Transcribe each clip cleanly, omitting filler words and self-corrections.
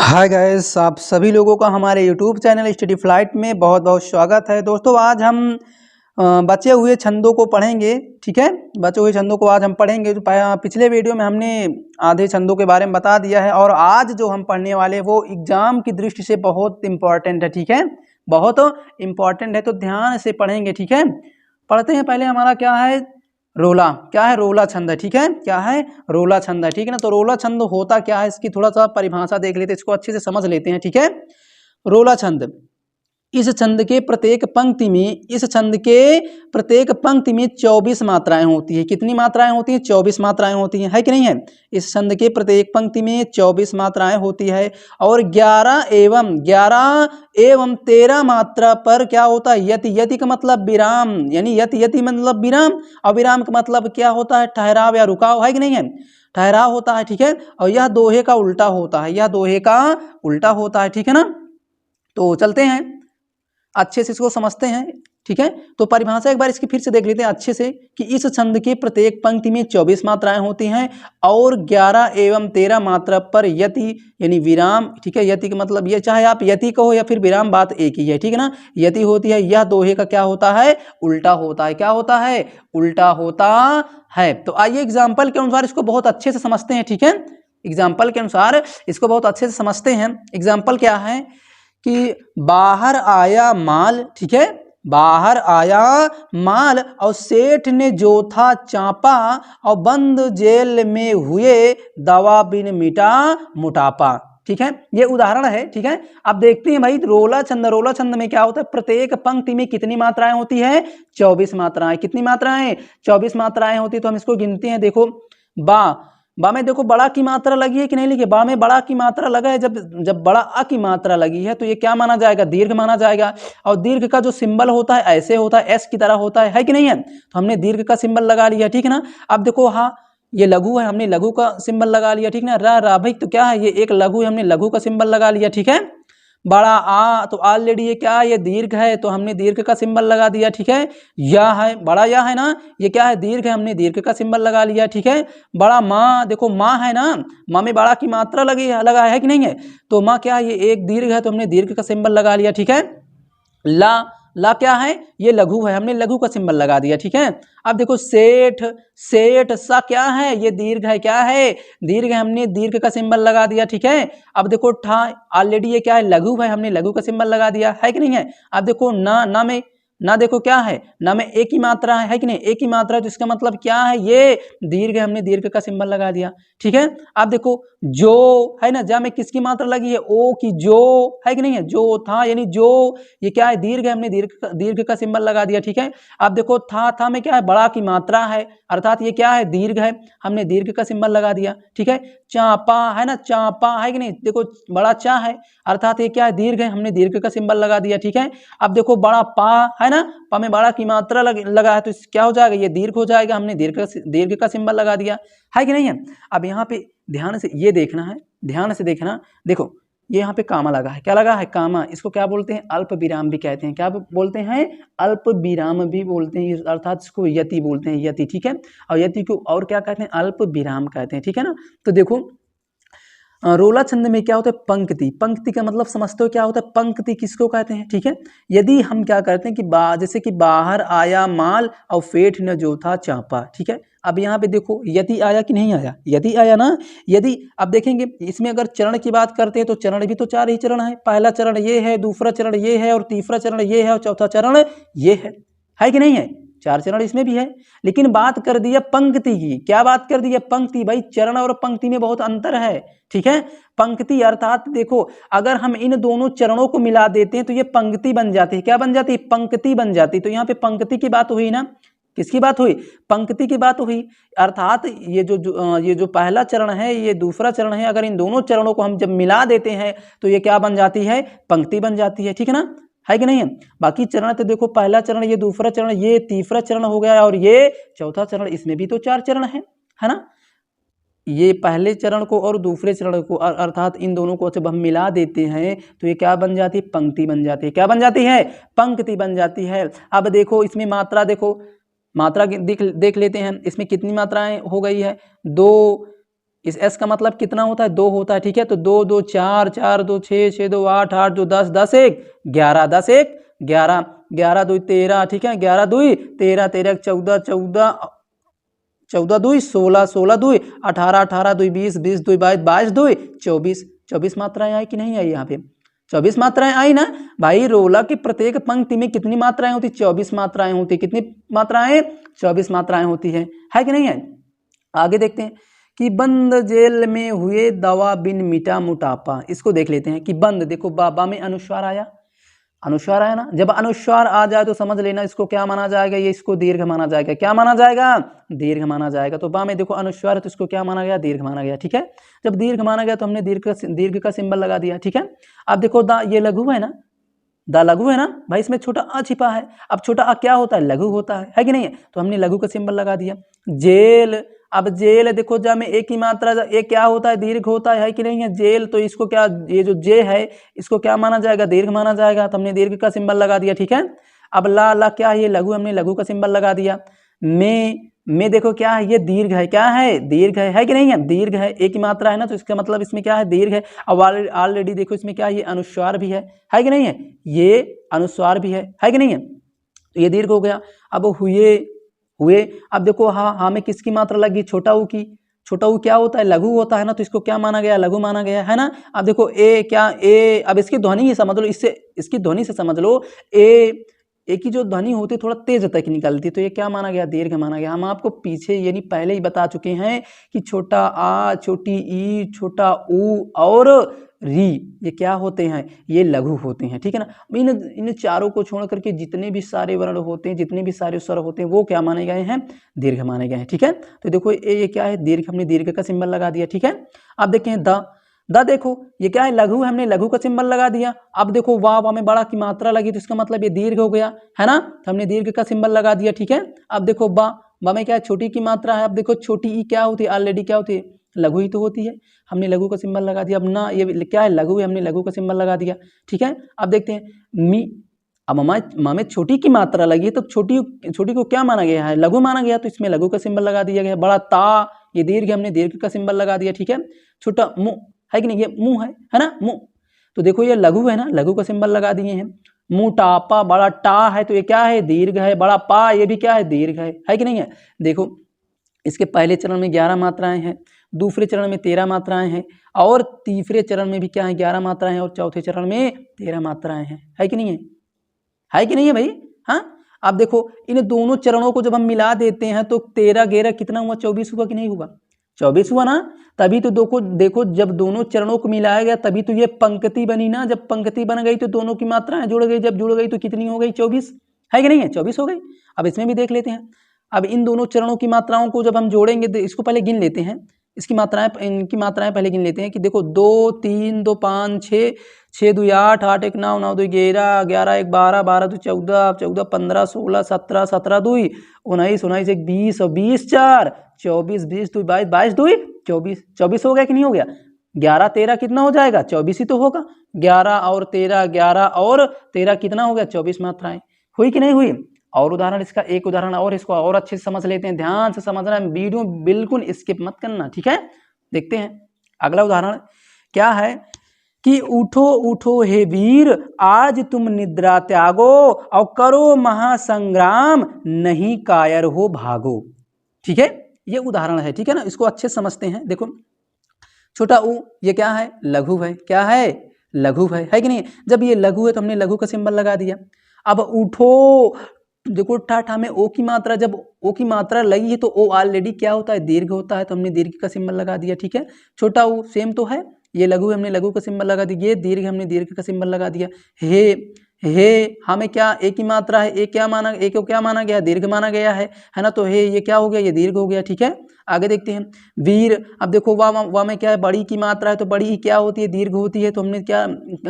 Hi guys, आप सभी लोगों का हमारे यूट्यूब चैनल स्टडी फ्लाइट में बहुत बहुत स्वागत है। दोस्तों, आज हम बचे हुए छंदों को पढ़ेंगे। ठीक है, बचे हुए छंदों को आज हम पढ़ेंगे। तो पिछले वीडियो में हमने आधे छंदों के बारे में बता दिया है और आज जो हम पढ़ने वाले हैं वो एग्जाम की दृष्टि से बहुत इंपॉर्टेंट है। ठीक है, बहुत इंपॉर्टेंट है, तो ध्यान से पढ़ेंगे। ठीक है, पढ़ते हैं। पहले हमारा क्या है, रोला। क्या है? रोला छंद है। ठीक है, क्या है? रोला छंद है। ठीक है ना। तो रोला छंद होता क्या है, इसकी थोड़ा सा परिभाषा देख लेते हैं, इसको अच्छे से समझ लेते हैं। ठीक है, रोला छंद, इस छंद के प्रत्येक पंक्ति में 24 मात्राएं होती है। कितनी मात्राएं होती हैं? 24 मात्राएं होती हैं, है कि नहीं है? इस छंद के प्रत्येक पंक्ति में 24 मात्राएं होती है और 11 एवं 13 मात्रा पर क्या होता है? यति। यति का मतलब विराम, यानी यति मतलब विराम, और विराम का मतलब क्या होता है? ठहराव या रुकाव, है कि नहीं है? ठहराव होता है। ठीक है, और यह दोहे का उल्टा होता है, यह दोहे का उल्टा होता है। ठीक है ना। तो चलते हैं, अच्छे से इसको समझते हैं। ठीक है, तो परिभाषा एक बार इसकी फिर से देख लेते हैं अच्छे से कि इस छंद के प्रत्येक पंक्ति में 24 मात्राएं होती हैं और 11 एवं 13 मात्रा पर यति यानी विराम। ठीक है, यति का मतलब ये, चाहे आप यति कहो या फिर विराम, बात एक ही है। ठीक है ना, यति होती है। यह दोहे का क्या होता है? उल्टा होता है। क्या होता है? उल्टा होता है। तो आइए एग्जाम्पल के अनुसार इसको बहुत अच्छे से समझते हैं। ठीक है, एग्जाम्पल के अनुसार इसको बहुत अच्छे से समझते हैं। एग्जाम्पल क्या है कि बाहर आया माल। ठीक है, बाहर आया माल और सेठ ने जो था चापा और बंद जेल में हुए दवा बिन मिटा मोटापा। ठीक है, ये उदाहरण है। ठीक है, अब देखते हैं भाई, रोला छंद में क्या होता है? प्रत्येक पंक्ति में कितनी मात्राएं होती है? 24 मात्राएं। कितनी मात्राएं? 24 मात्राएं होती है। तो हम इसको गिनते हैं। देखो, बा में देखो बड़ा की मात्रा लगी है कि नहीं लगी? बा में बड़ा की मात्रा लगा है। जब बड़ा अ की मात्रा लगी है तो ये क्या माना जाएगा? दीर्घ माना जाएगा। और दीर्घ का जो सिंबल होता है ऐसे होता है, एस की तरह होता है कि नहीं है? तो हमने दीर्घ का सिंबल लगा लिया। ठीक है ना। अब देखो, हाँ ये लघु है, हमने लघु का सिंबल लगा लिया। ठीक ना। रा भाई, तो क्या है? ये एक लघु है, हमने लघु का सिंबल लगा लिया। ठीक है, बड़ा आ तो ऑलरेडी ये क्या है? ये दीर्घ है, तो हमने दीर्घ का सिंबल लगा दिया। ठीक है, या है, बड़ा या है ना, ये क्या है? दीर्घ है, हमने दीर्घ का सिंबल लगा लिया। ठीक है, बड़ा माँ, देखो माँ है ना, माँ में बड़ा की मात्रा लगा है कि नहीं है? तो माँ क्या है? ये एक दीर्घ है, तो हमने दीर्घ का सिंबल लगा लिया। ठीक है, ला क्या है? ये लघु है, हमने लघु का सिंबल लगा दिया। ठीक है, अब देखो सेठ सा क्या है? ये दीर्घ है। क्या है? दीर्घ है, हमने दीर्घ का सिंबल लगा दिया। ठीक है, अब देखो ठा, ऑलरेडी ये क्या है? लघु है, हमने लघु का सिंबल लगा दिया, है कि नहीं है? अब देखो ना में, ना देखो क्या है? ना में एक ही मात्रा है कि नहीं? एक ही मात्रा है, तो इसका मतलब क्या है? ये दीर्घ है, हमने दीर्घ का सिंबल लगा दिया। ठीक है, अब देखो जो है ना, जा में किसकी मात्रा लगी है? ओ की, जो है कि नहीं है? जो था यानी जो, ये क्या है? दीर्घ है, हमने दीर्घ का सिंबल लगा दिया। ठीक है, अब देखो था में क्या है? बड़ा की मात्रा है, अर्थात ये क्या है? दीर्घ है, हमने दीर्घ का सिंबल लगा दिया। ठीक है, चापा है ना, चापा है कि नहीं? देखो बड़ा चा है, अर्थात ये क्या है? दीर्घ है, हमने दीर्घ का सिंबल लगा दिया। ठीक है, अब देखो बड़ा पा है ना, पा में बड़ा की मात्रा लगा है, तो क्या हो जाएगा? ये दीर्घ हो जाएगा, हमने दीर्घ का सिंबल लगा दिया, है कि नहीं है? अब यहाँ पे ध्यान से ये देखना है, ध्यान से देखना। देखो ये यहाँ पे कामा लगा है। क्या लगा है? कामा। इसको क्या बोलते हैं? अल्प विराम भी कहते हैं। क्या बोलते हैं? अल्प विराम भी बोलते हैं, अर्थात इसको यति बोलते हैं, यति। ठीक है, और यति को और क्या कहते हैं? अल्प विराम कहते हैं। ठीक है ना। तो देखो, रोला छंद में क्या होता है? पंक्ति। पंक्ति का मतलब समझते हो क्या होता है? पंक्ति किसको कहते हैं? ठीक है, यदि हम क्या करते हैं कि जैसे कि बाहर आया माल और फेठ न जो था चापा। ठीक है, अब यहाँ पे देखो यदि आया कि नहीं आया? यदि आया ना। यदि, अब देखेंगे इसमें अगर चरण की बात करते हैं तो चरण भी तो 4 ही चरण है। पहला चरण ये है, दूसरा चरण ये है, और तीसरा चरण ये है, और चौथा चरण ये है कि नहीं है? 4 चरण इसमें भी है। लेकिन बात कर दी है पंक्ति की। क्या बात कर दी है? पंक्ति। भाई चरण और पंक्ति में बहुत अंतर है। ठीक है, पंक्ति अर्थात देखो, अगर हम इन दोनों चरणों को मिला देते हैं तो ये पंक्ति बन जाती है। क्या बन जाती है? पंक्ति बन जाती है। तो यहाँ पे पंक्ति की बात हुई ना, किसकी बात हुई? पंक्ति की बात हुई। अर्थात ये जो पहला चरण है, ये दूसरा चरण है, अगर इन दोनों चरणों को हम जब मिला देते हैं तो ये क्या बन जाती है? पंक्ति बन जाती है। ठीक है ना, है कि नहीं है? बाकी चरण तो देखो, पहला चरण, ये दूसरा चरण, ये तीसरा चरण हो गया, और ये चौथा चरण, इसमें भी तो 4 चरण है ना। ये पहले चरण को और दूसरे चरण को, अर्थात इन दोनों को जब हम मिला देते हैं तो ये क्या बन जाती है? पंक्ति बन जाती है। क्या बन जाती है? पंक्ति बन जाती है। अब देखो इसमें मात्रा, देखो मात्रा देख लेते हैं, इसमें कितनी मात्राएं हो गई है? 2 इस s का मतलब कितना होता है 2 होता है, ठीक है। तो 2 2 4, 4 2 6, 6 2 8, 8 2 10, 10 1 11, 10 1 11, 11 2 13, ठीक है। 11 2 13, 13 14, 14 14 2 16, 16 2 18, 18 2 20, 20 2 22, 22 2 24, 24 मात्राएं आई कि नहीं आई यहाँ पे? 24 मात्राएं आई ना भाई। रोला की प्रत्येक पंक्ति में कितनी मात्राएं होती? 24 मात्राएं होती। कितनी मात्राएं? 24 मात्राएं होती है कि नहीं है? आगे देखते हैं कि बंद जेल में हुए दवा बिन मिटा मोटापा। इसको देख लेते हैं कि बंद, देखो बाबा में अनुस्वार आया, अनुस्वार आया ना। जब अनुस्वार आ जाए तो समझ लेना इसको क्या माना जाएगा? ये इसको दीर्घ माना जाएगा। क्या माना जाएगा? दीर्घ माना जाएगा। तो बा में देखो अनुस्वार है तो इसको क्या माना गया? दीर्घ माना गया, ठीक है। जब दीर्घ माना गया तो हमने दीर्घ का सिंबल लगा दिया, ठीक है। अब देखो दा, ये लघु है ना, दा लघु है ना भाई, इसमें छोटा अ छिपा है। अब छोटा अ क्या होता है? लघु होता है कि नहीं है? तो हमने लघु का सिंबल लगा दिया। जेल, अब जेल देखो जा में एक ही मात्रा, एक क्या होता है? दीर्घ होता है कि नहीं है? जेल, तो इसको क्या, ये जो जे है इसको क्या माना जाएगा? दीर्घ माना जाएगा। तो हमने दीर्घ का सिंबल लगा दिया, ठीक है। अब ला, ला क्या है? ये लघु, हमने लघु का सिंबल लगा दिया। में देखो क्या है? ये दीर्घ है। क्या है? दीर्घ है कि नहीं है? दीर्घ है, एक ही मात्रा है ना, तो इसका मतलब इसमें क्या है? दीर्घ है। अब ऑलरेडी देखो इसमें क्या है? ये अनुस्वार भी है कि नहीं है? ये अनुस्वार भी है कि नहीं है? तो ये दीर्घ हो गया। अब हुए, हुए, अब देखो हाँ में किसकी मात्रा लगी? छोटा ऊ की। छोटा ऊ क्या होता है? लघु होता है ना, तो इसको क्या माना गया? लघु माना गया है ना। अब देखो ए, क्या ए, अब इसकी ध्वनि ही समझ लो, इससे इसकी ध्वनि से समझ लो। ए की जो ध्वनि होती है थोड़ा तेज तक निकलती, तो ये क्या माना गया? दीर्घ माना गया। हम आपको पीछे यानी पहले ही बता चुके हैं कि छोटा आ, छोटी ई, छोटा ऊ और री, ये क्या होते हैं? ये लघु होते हैं, ठीक है ना। इन चारों को छोड़ करके जितने भी सारे वर्ण होते हैं, जितने भी सारे स्वर होते हैं, वो क्या माने गए हैं? दीर्घ माने गए हैं, ठीक है। तो देखो ये क्या है? दीर्घ, हमने दीर्घ का सिंबल लगा दिया, ठीक है। अब देखें द देखो ये क्या है? लघु, हमने लघु का सिंबल लगा दिया। अब देखो वाह में बड़ा की मात्रा लगी, तो इसका मतलब ये दीर्घ हो गया है ना, तो हमने दीर्घ का सिंबल लगा दिया, ठीक है। अब देखो बा में क्या है? छोटी की मात्रा है। अब देखो छोटी ई क्या होती है? ऑलरेडी क्या होती है? लघु ही तो होती है, हमने लघु का सिंबल लगा दिया। अब ना ये क्या है? लघु है, हमने लघु का सिंबल लगा दिया, ठीक है। अब देखते हैं मी, अब माँ में छोटी की मात्रा लगी है, तो छोटी को क्या माना गया है? लघु माना गया, तो इसमें लघु का सिंबल लगा दिया गया। बड़ा ता, ये दीर्घ, हमने दीर्घ का सिंबल लगा दिया, ठीक है। छोटा मुंह है कि नहीं? ये मुंह है ना, मुंह। तो देखो ये लघु है ना, लघु का सिंबल लगा दिए हैं। मोटापा, बड़ा टा है, तो ये क्या है? दीर्घ है। बड़ा पा, ये भी क्या है? दीर्घ है कि नहीं है? देखो इसके पहले चरण में 11 मात्राएं हैं, दूसरे चरण में 13 मात्राएं हैं, और तीसरे चरण में भी क्या है? 11 मात्राएं हैं, और चौथे चरण में 13 मात्राएं हैं, है कि नहीं है? है कि नहीं है भाई? हाँ। अब देखो इन दोनों चरणों को जब हम मिला देते हैं तो 13 11 कितना हुआ? 24 हुआ कि नहीं हुआ? 24 हुआ ना। तभी तो देखो जब दोनों चरणों को मिलाया गया तभी तो ये पंक्ति बनी ना। जब पंक्ति बन गई तो दोनों की मात्राएं जुड़ गई, जब जुड़ गई तो कितनी हो गई? 24, है कि नहीं है? 24 हो गई। अब इसमें भी देख लेते हैं। अब इन दोनों चरणों की मात्राओं को जब हम जोड़ेंगे तो इसको पहले गिन लेते हैं, इसकी मात्राएं, इनकी मात्राएं पहले गिन लेते हैं कि देखो 2 3 2 5 6, 6 2 8, 8 1 9, 9 2 11, 11 1 12, 12 2 14, 14 15 16, 17, 17 2 19, 19 1 20 और 20 4 24, 20 2 22, 22 2 24, 24 हो गया कि नहीं हो गया? 11 13 कितना हो जाएगा? 24 ही तो होगा। 11 और 13, 11 और 13 कितना हो गया? 24 मात्राएं हुई कि नहीं हुई? और उदाहरण, इसका एक उदाहरण और, इसको और अच्छे से समझ लेते हैं। ध्यान से समझना है, वीडियो बिल्कुल स्किप मत करना, ठीक है। देखते हैं अगला उदाहरण क्या है कि उठो उठो हे वीर, आज तुम निद्रा त्यागो और करो महासंग्राम, नहीं कायर हो भागो, ठीक है। ये उदाहरण है, ठीक है ना। इसको अच्छे से समझते हैं। देखो छोटा ऊ ये क्या है? लघु है। क्या है? लघु है कि नहीं? जब ये लघु है तो हमने लघु का सिंबल लगा दिया। अब उठो, देखो ठा में ओ की मात्रा, जब ओ की मात्रा लगी है तो ओ ऑलरेडी क्या होता है? दीर्घ होता है, तो हमने दीर्घ का सिंबल लगा दिया, ठीक है। छोटा ऊ सेम तो है, ये लघु है, हमने लघु का सिंबल लगा दिया। ये दीर्घ, हमने दीर्घ का सिंबल लगा दिया। हे हमें क्या? एक ही मात्रा है, एक क्या माना? एक को क्या माना गया? दीर्घ माना गया है ना। तो हे ये क्या हो गया? ये दीर्घ हो गया, ठीक है। आगे देखते हैं वीर। अब देखो वाह में क्या है? बड़ी की मात्रा है, तो बड़ी ही क्या होती है? दीर्घ होती है, तो हमने क्या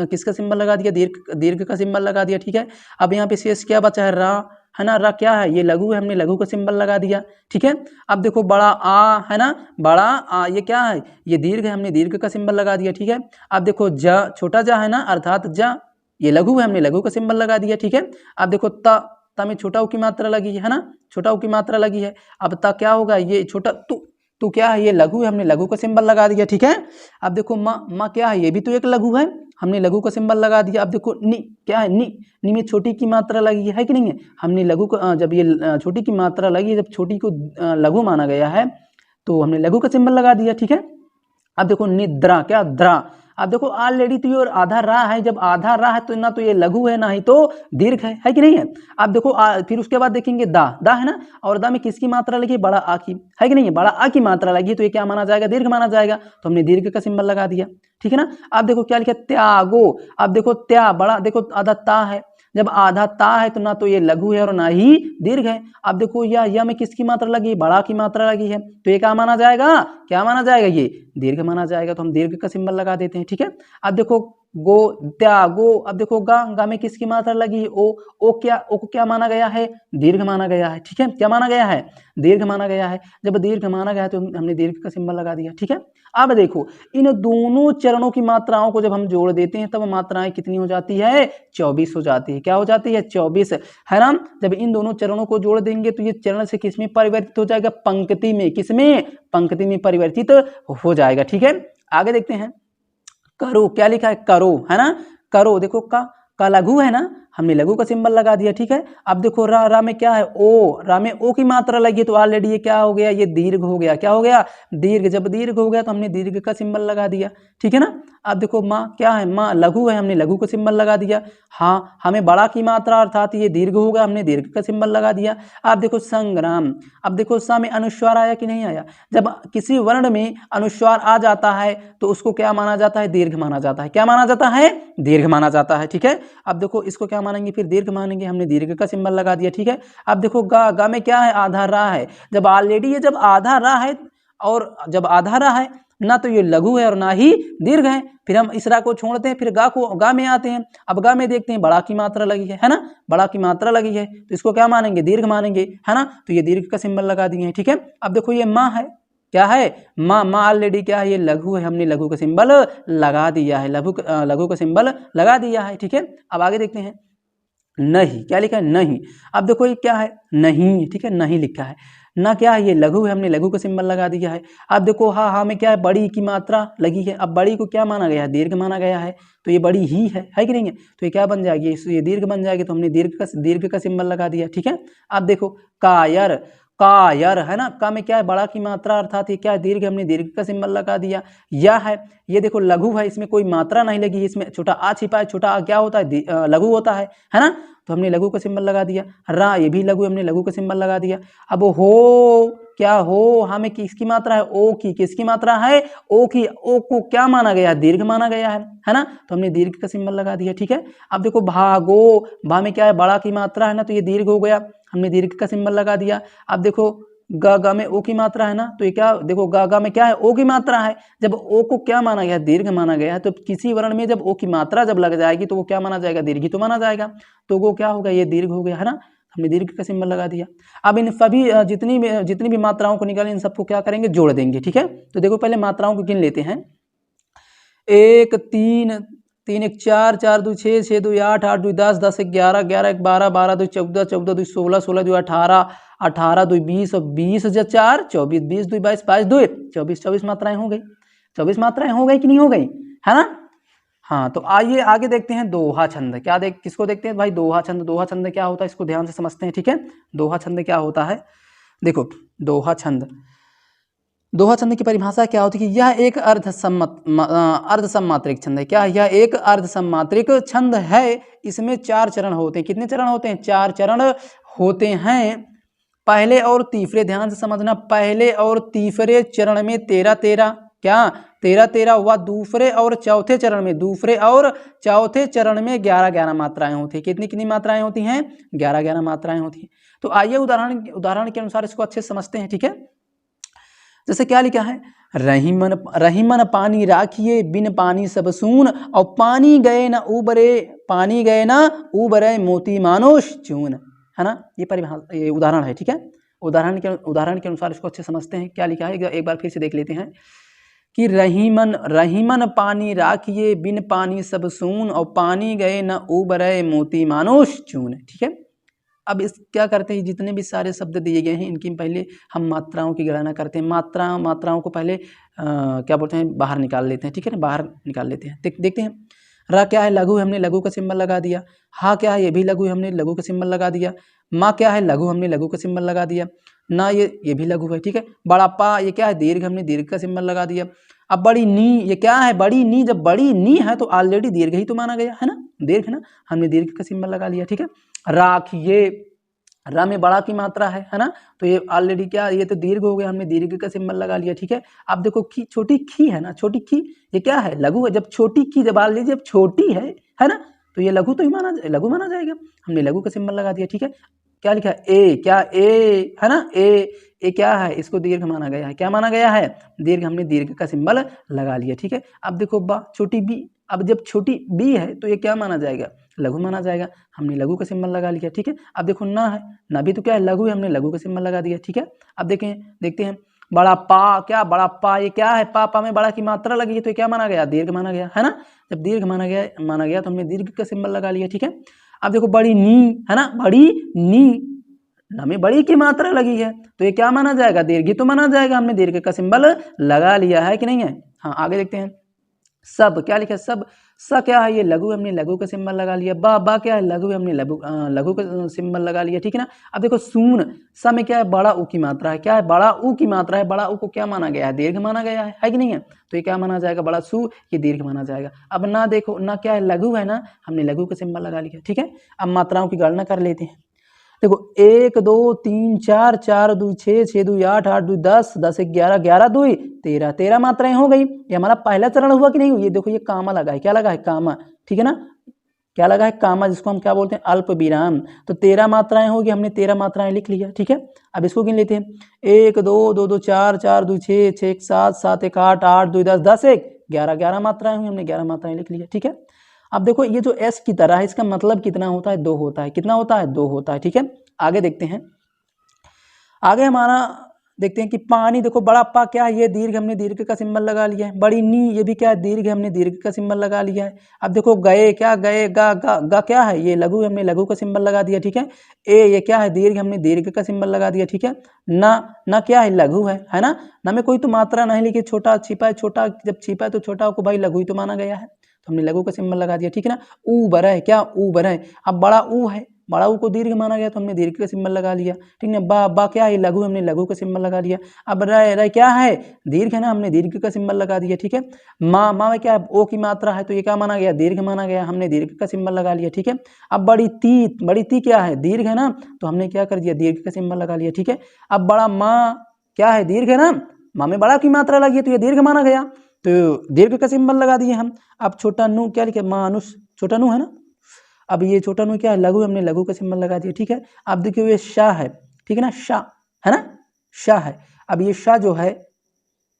किसका सिंबल लगा दिया? दीर्घ का सिंबल लगा दिया, ठीक है। अब यहाँ पे शेष क्या बचा है? रा, है ना। रा क्या है? ये लघु है, हमने लघु का सिंबल लगा दिया, ठीक है। अब देखो बड़ा आ, है ना, बड़ा आ, ये क्या है? ये दीर्घ है, हमने दीर्घ का सिंबल लगा दिया, ठीक है। अब देखो जा, छोटा जा है ना, अर्थात जा, ये लघु है, हमने लघु का सिंबल लगा दिया, ठीक है। अब देखो ता में छोटा ऊ की मात्रा लगी है ना, छोटा ऊ की मात्रा लगी है। अब ता क्या होगा? ये छोटा तू तो क्या है, ये लघु है, हमने लघु का सिंबल लगा दिया। ठीक है, अब देखो माँ क्या है, ये भी तो एक लघु है, हमने लघु का सिंबल लगा दिया। अब देखो नी क्या है, नी में छोटी की मात्रा लगी है कि नहीं है, हमने लघु का, जब ये छोटी की मात्रा लगी है, जब छोटी को लघु माना गया है तो हमने लघु का सिंबल लगा दिया। ठीक है, अब देखो निद्रा, क्या द्रा, अब देखो ऑलरेडी तो ये आधा रा है, जब आधा रा है तो ना तो ये लघु है ना ही तो दीर्घ है कि नहीं है। अब देखो फिर उसके बाद देखेंगे दा है ना, और दा में किसकी मात्रा लगी, बड़ा आ की, है कि नहीं है, बड़ा आ की मात्रा लगी तो ये क्या माना जाएगा, दीर्घ माना जाएगा, तो हमने दीर्घ का सिंबल लगा दिया। ठीक है ना, अब देखो क्या लिखा, त्यागो, अब देखो त्या बड़ा, देखो आधा ता है, जब आधा ता है तो ना तो ये लघु है और ना ही दीर्घ है। अब देखो या में किसकी मात्रा लगी, बड़ा की मात्रा लगी है, तो ये क्या माना जाएगा, क्या माना जाएगा, ये दीर्घ माना जाएगा, तो हम दीर्घ का सिंबल लगा देते हैं। ठीक है, अब देखो गो त्यागो, अब देखो गा में किसकी मात्रा लगी, ओ को क्या माना गया है, दीर्घ माना गया है। ठीक है, क्या माना गया है, दीर्घ माना गया है, जब दीर्घ माना गया है तो हमने दीर्घ का सिंबल लगा दिया। ठीक है, अब देखो इन दोनों चरणों की मात्राओं को जब हम जोड़ देते हैं तब मात्राएं कितनी हो जाती है, 24 हो जाती है। क्या हो जाती है, 24, है ना। जब इन दोनों चरणों को जोड़ देंगे तो ये चरण से किसमें परिवर्तित हो जाएगा, पंक्ति में, किसमें, पंक्ति में परिवर्तित हो जाएगा। ठीक है, आगे देखते हैं, करो, क्या लिखा है, करो, है ना, करो, देखो का लघु है ना, हमने लघु का सिंबल लगा दिया। ठीक है, अब देखो रा में क्या है, रा में ओ की मात्रा लगी है तो ऑलरेडी ये क्या हो गया, ये दीर्घ हो गया, क्या हो गया, दीर्घ, जब दीर्घ हो गया तो हमने दीर्घ का सिंबल लगा दिया। ठीक है ना, अब देखो माँ क्या है, माँ लघु है, हमने लघु का सिंबल लगा दिया। हाँ, हमें बड़ा की मात्रा अर्थात ये दीर्घ होगा, हमने दीर्घ का सिंबल लगा दिया। अब देखो संग्राम, अब देखो सा में अनुस्वार आया कि नहीं आया, जब किसी वर्ण में अनुस्वार आ जाता है तो उसको क्या माना जाता है, दीर्घ माना जाता है, क्या माना जाता है, दीर्घ माना जाता है। ठीक है, अब देखो इसको क्या मानेंगे, फिर दीर्घ मानेंगे, हमने दीर्घ का सिंबल लगा दिया। ठीक है, अब देखो गा में क्या है, आधा रा है, जब ऑलरेडी ये जब आधा रा है और जब आधा रा है ना तो ये लघु है और ना ही दीर्घ है, फिर हम इस रा को छोड़ते हैं, फिर गा में आते हैं। अब गा में देखते हैं बड़ा की मात्रा लगी है ना, बड़ा की मात्रा लगी है तो इसको क्या मानेंगे, दीर्घ मानेंगे, है ना, तो ये दीर्घ का सिंबल लगा दिए हैं। ठीक है, अब देखो ये माँ है, क्या है, माँ ऑलरेडी क्या है, ये लघु है, हमने लघु का सिंबल लगा दिया है, लघु का सिंबल लगा दिया है। ठीक है, अब आगे देखते हैं, नहीं, क्या लिखा है, नहीं, अब देखो ये क्या है, नहीं, ठीक है, नहीं लिखा है ना, क्या है, ये लघु है, हमने लघु का सिंबल लगा दिया है। अब देखो हाँ में क्या है, बड़ी की मात्रा लगी है, अब बड़ी को क्या माना गया है, दीर्घ माना गया है, तो ये बड़ी ही है कि नहीं है, तो ये क्या बन जाएगी, ये दीर्घ बन जाएगी, तो हमने दीर्घ का सिंबल लगा दिया। ठीक है, अब देखो कायर, है ना, का में क्या है, बड़ा की मात्रा अर्थात ये क्या है, दीर्घ, हमने दीर्घ का सिंबल लगा दिया। या है, ये देखो लघु है, इसमें कोई मात्रा नहीं लगी, इसमें छोटा आ छिपा है, छोटा आ क्या होता है, लघु होता है ना, तो हमने लघु का सिंबल लगा दिया। रा, ये भी लघु, हमने लघु का सिंबल लगा दिया। अब हो, क्या हो, हमें किसकी मात्रा है, ओ की, किसकी मात्रा है, ओ की, ओ को क्या माना गया है, दीर्घ माना गया है ना, तो हमने दीर्घ का सिंबल लगा दिया। ठीक है, अब देखो भागो, भा में क्या है, बड़ा की मात्रा है ना, तो ये दीर्घ हो गया, हमने दीर्घ का सिंबल लगा दिया। अब देखो गा में ओ की मात्रा है ना, तो ये क्या, देखो गा में क्या है, ओ की मात्रा है, जब ओ को क्या माना गया, दीर्घ माना गया है, तो किसी वर्ण में जब ओ की मात्रा जब लग जाएगी तो वो क्या माना जाएगा, दीर्घ ही तो माना जाएगा, तो वो क्या होगा, ये दीर्घ हो गया, है ना, हमने दीर्घ का सिंबल लगा दिया। अब इन सभी जितनी भी मात्राओं को निकालें, इन सबको क्या करेंगे, जोड़ देंगे। ठीक है, तो देखो पहले मात्राओं को गिन लेते हैं, 1 3 3 1 4 4 2 6 6 2 8 8 2 10 10 1 11 11 1 12 12 2 14 14 2 16 16 2 18 18 2 20 और 20 जा 4 24 20 2 22 22 2 24 24 मात्राएं हो गई, 24 मात्राएं हो गई कि नहीं हो गई, है ना। हाँ, तो आइए आगे देखते हैं दोहा छंद, क्या किसको देखते हैं भाई, दोहा छंद। दोहा छंद क्या होता है, इसको ध्यान से समझते हैं। ठीक है, दोहा छंद क्या होता है, देखो दोहा छंद, दोहा छंद की परिभाषा क्या होती है कि यह एक अर्धसम्मात्रिक छंद है। क्या, यह एक अर्धसम्मात्रिक छंद है, इसमें 4 चरण होते हैं। कितने चरण होते हैं, 4 चरण होते हैं। पहले और तीसरे, ध्यान से समझना, पहले और तीसरे चरण में 13 13, क्या 13 13 हुआ, दूसरे और चौथे चरण में 11 11 मात्राएं होती हैं। कितनी कितनी मात्राएं होती हैं, 11 11 मात्राएं होती हैं। तो आइए उदाहरण के अनुसार इसको अच्छे से समझते हैं। ठीक है, जैसे क्या लिखा है, रहीमन पानी राखिए, बिन पानी सब सून, और पानी गए न उबरे मोती मानुष चून, है ना, ये परिभाषा, ये उदाहरण है। ठीक है, उदाहरण के अनुसार इसको अच्छे समझते हैं। क्या लिखा है, एक बार फिर से देख लेते हैं कि रहीमन पानी राखिए, बिन पानी सब सून, और पानी गए न उबरे मोती मानुष चून। ठीक है, अब इस क्या करते हैं, जितने भी सारे शब्द दिए गए हैं इनकी पहले हम मात्राओं की गणना करते हैं। मात्राओं को पहले क्या बोलते हैं, बाहर निकाल लेते हैं, ठीक है ना, बाहर निकाल लेते हैं। देखते हैं, र क्या है, लघु है, हमने लघु का सिंबल लगा दिया। हा क्या है, ये भी लघु है, हमने लघु का सिंबल लगा दिया। माँ क्या है, लघु, हमने लघु का सिंबल लगा दिया। ना ये भी लघु है, ठीक है। बड़ा पा ये क्या है, दीर्घ, हमने दीर्घ का सिंबल लगा दिया। अब बड़ी नी ये क्या है, बड़ी नी, जब बड़ी नी है तो ऑलरेडी दीर्घ ही तो माना गया है ना, दीर्घ है ना, हमने दीर्घ का सिंबल लगा लिया, ठीक है। राख ये रा में बड़ा की मात्रा है ना, तो ये ऑलरेडी क्या, ये तो दीर्घ हो गया, हमने दीर्घ का सिंबल लगा लिया, ठीक है। अब देखो खी, छोटी खी है ना, छोटी खी ये क्या है, लघु है। जब छोटी खी जब ऑलरेडी जब छोटी है ना, तो ये लघु तो ही लघु माना जाएगा, हमने लघु का सिंबल लगा दिया, ठीक है। क्या लिखा है, ए, क्या ए है ना, ए क्या है, इसको दीर्घ माना गया है, क्या माना गया है, दीर्घ, हमने दीर्घ का सिंबल लगा लिया, ठीक है। अब देखो बा, छोटी बी, अब जब छोटी बी है तो ये क्या माना जाएगा, लघु माना जाएगा, हमने लघु का सिंबल लगा लिया, ठीक है। अब देखो ना है, ना भी तो क्या है, लघु है, हमने लघु का सिंबल लगा दिया, ठीक है। अब देखते हैं बड़ा पा, क्या बड़ा पा ये क्या है, पा में बड़ा की मात्रा लगी है, तो ये क्या माना गया, दीर्घ माना गया है ना। जब दीर्घ माना गया तो हमने दीर्घ का सिंबल लगा लिया, ठीक है। अब देखो बड़ी नी है ना, बड़ी नी, ना में बड़ी की मात्रा लगी है तो ये क्या माना जाएगा, दीर्घ तो माना जाएगा, हमने दीर्घ का सिंबल लगा लिया है कि नहीं है। हाँ आगे देखते हैं, सब क्या लिखा है, सब, स क्या है, ये लघु, हमने लघु का सिंबल लगा लिया। बा क्या है, लघु, हमने लघु का सिंबल लगा लिया, ठीक है ना। अब देखो सून, स में क्या है, बड़ा ऊ की मात्रा है, क्या है, बड़ा ऊ की मात्रा है, बड़ा ऊ को क्या माना गया है, दीर्घ माना गया है कि नहीं है, तो ये क्या माना जाएगा, बड़ा सू, ये दीर्घ माना जाएगा। अब ना देखो, ना क्या है, लघु है ना, हमने लघु का सिंबल लगा लिया, ठीक है। अब मात्राओं की गणना कर लेते हैं। देखो 1 2 3 4, 4 2 6, 6 2 8, 8 2 10, 10 1 11, 11 2 13, 13 मात्राएं हो गई। ये हमारा पहला चरण हुआ कि नहीं हुई, ये देखो ये कामा लगा है, क्या लगा है, कामा, ठीक है ना, क्या लगा है, कामा, जिसको हम क्या बोलते हैं, अल्प विराम। तो 13 मात्राएं होगी, हमने 13 मात्राएं लिख लिया, ठीक है। अब इसको गिन लेते हैं, 1 2 2 2 4, 4 2 6, 6 1 7, 7 1 8, 8 2 10, 10 1 11, 11 मात्राएं हुई, हमने 11 मात्राएं लिख लिया, ठीक है। अब देखो ये जो एस की तरह है, इसका मतलब कितना होता है, 2 होता है, कितना होता है, 2 होता है, ठीक है। आगे देखते हैं, आगे हमारा देखते हैं कि पानी, देखो बड़ा पा क्या है, ये दीर्घ, हमने दीर्घ का सिंबल लगा लिया है। बड़ी नी ये भी क्या है, दीर्घ, हमने दीर्घ का सिंबल लगा लिया है। अब देखो गए, क्या गए, गा क्या है, ये लघु, हमने लघु का सिंबल लगा दिया, ठीक है। ए ये क्या है, दीर्घ, हमने दीर्घ का सिंबल लगा दिया, ठीक है। ना क्या है, लघु है ना, ना में कोई तो मात्रा नहीं लिखी, छोटा छिपा है, छोटा जब छिपा है तो छोटा को भाई लघु ही तो माना गया है, तो हमने लघु का सिंबल लगा दिया, ठीक है ना। ऊ बर है, क्या ऊ बर है, अब बड़ा ऊ है, बड़ा ऊ को दीर्घ माना गया तो हमने दीर्घ का सिंबल लगा लिया, ठीक है। बा क्या है, लघु, हमने लघु का सिंबल लगा दिया। अब र क्या है, दीर्घ है ना, हमने दीर्घ का सिंबल लगा दिया, ठीक है। माँ में क्या है, ओ की मात्रा है तो ये क्या माना गया, दीर्घ माना गया, हमने दीर्घ का सिंबल लगा लिया, ठीक है। अब बड़ी ती क्या है, दीर्घ है ना, तो हमने क्या कर दिया, दीर्घ का सिंबल लगा लिया, ठीक है। अब बड़ा माँ क्या है, दीर्घ है ना, माँ में बड़ा की मात्रा लगी है तो ये दीर्घ माना गया, तो दीर्घ का सिंबल लगा दिए हम। अब छोटा नु क्या लिखे, मानुष, छोटा नु है ना, अब ये छोटा नु क्या है, लघु, हमने लघु का सिंबल लगा दिया, ठीक है। अब देखिए ये शाह है, ठीक है ना, शाह है ना, शाह है। अब ये शाह जो है